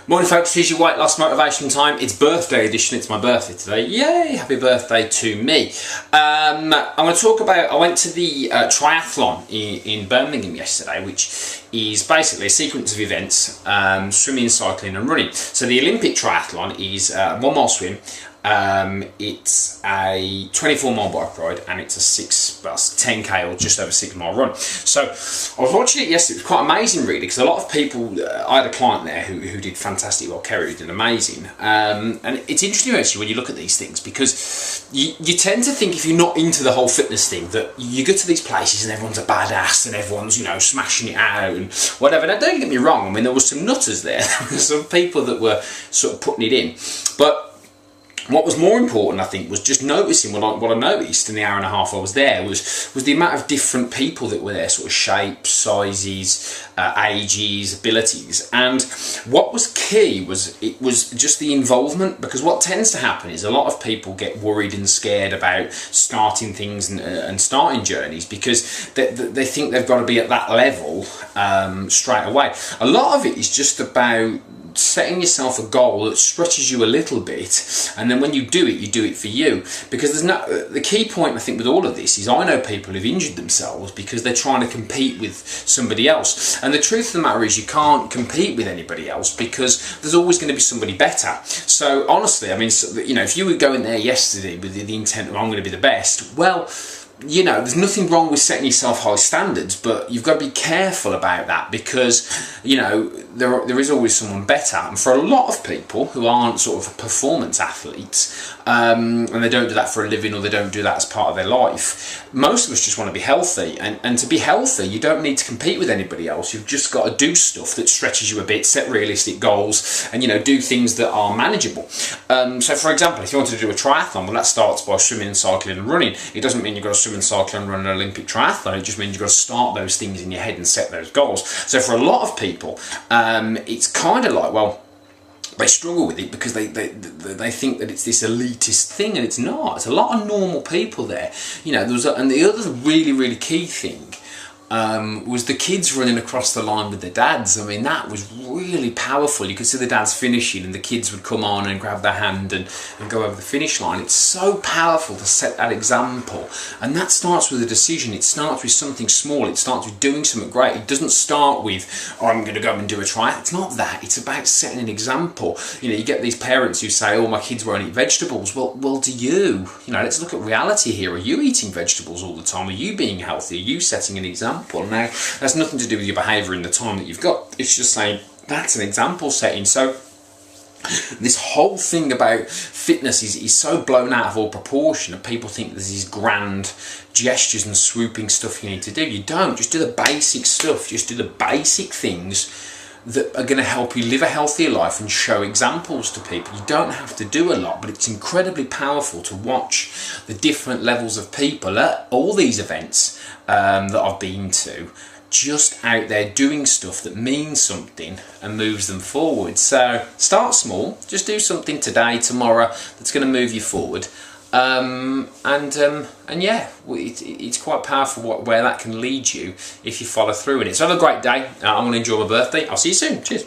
Morning folks, here's your weight loss motivation time. It's birthday edition, it's my birthday today. Yay, happy birthday to me. I'm going to talk about, I went to the triathlon in Birmingham yesterday, which is basically a sequence of events, swimming, cycling and running. So the Olympic triathlon is 1 mile swim, it's a 24-mile bike ride, and it's a 10k or just over 6 mile run. So I was watching it yesterday. It was quite amazing really, because a lot of people, I had a client there who did fantastic well. Kerry did amazing, and it's interesting actually when you look at these things, because you tend to think, if you're not into the whole fitness thing, that you go to these places and everyone's a badass and everyone's, you know, smashing it out and whatever. Now don't get me wrong, I mean there was some nutters there. There were some people that were sort of putting it in, but what was more important, I think, was just noticing what I noticed in the hour and a half I was there was the amount of different people that were there, sort of shapes, sizes, ages, abilities. And what was key was just the involvement, because what tends to happen is a lot of people get worried and scared about starting things and starting journeys, because they think they've got to be at that level straight away. A lot of it is just about setting yourself a goal that stretches you a little bit, and then when you do it for you. Because the key point I think with all of this is, I know people who've injured themselves because they're trying to compete with somebody else, and the truth of the matter is you can't compete with anybody else, because there's always going to be somebody better. So honestly, I mean, you know, if you were going there yesterday with the intent of I'm going to be the best, well, you know, there's nothing wrong with setting yourself high standards, but you've got to be careful about that, because, you know, there is always someone better. And for a lot of people who aren't sort of performance athletes, and they don't do that for a living, or they don't do that as part of their life, most of us just want to be healthy. And to be healthy, you don't need to compete with anybody else. You've just got to do stuff that stretches you a bit, set realistic goals, and, you know, do things that are manageable. So for example, if you want to do a triathlon, well, that starts by swimming, cycling and running. It doesn't mean you've got to swim and cycle and run an Olympic triathlon. It just means you've got to start those things in your head and set those goals. So for a lot of people, it's kind of like, well, they struggle with it because they think that it's this elitist thing, and it's not. It's a lot of normal people there. You know, and the other really key thing was the kids running across the line with their dads. I mean, that was really powerful. You could see the dads finishing and the kids would come on and grab their hand and go over the finish line. It's so powerful to set that example, and that starts with a decision. It starts with something small. It starts with doing something great. It doesn't start with, oh, I'm going to go and do a try. It's not that. It's about setting an example. You know, you get these parents who say, oh, my kids won't eat vegetables. Well, do you? You know, let's look at reality here. Are you eating vegetables all the time? Are you being healthy? Are you setting an example? Now, that's nothing to do with your behaviour in the time that you've got. It's just saying that's an example setting. So this whole thing about fitness is so blown out of all proportion that people think there's these grand gestures and swooping stuff you need to do. You don't. Just do the basic stuff. Just do the basic things that are going to help you live a healthier life and show examples to people. You don't have to do a lot, but it's incredibly powerful to watch the different levels of people at all these events that I've been to, just out there doing stuff that means something and moves them forward. So start small, just do something today, tomorrow, that's going to move you forward. And yeah, it's quite powerful where that can lead you if you follow through in it. So have a great day. I'm going to enjoy my birthday. I'll see you soon. Cheers.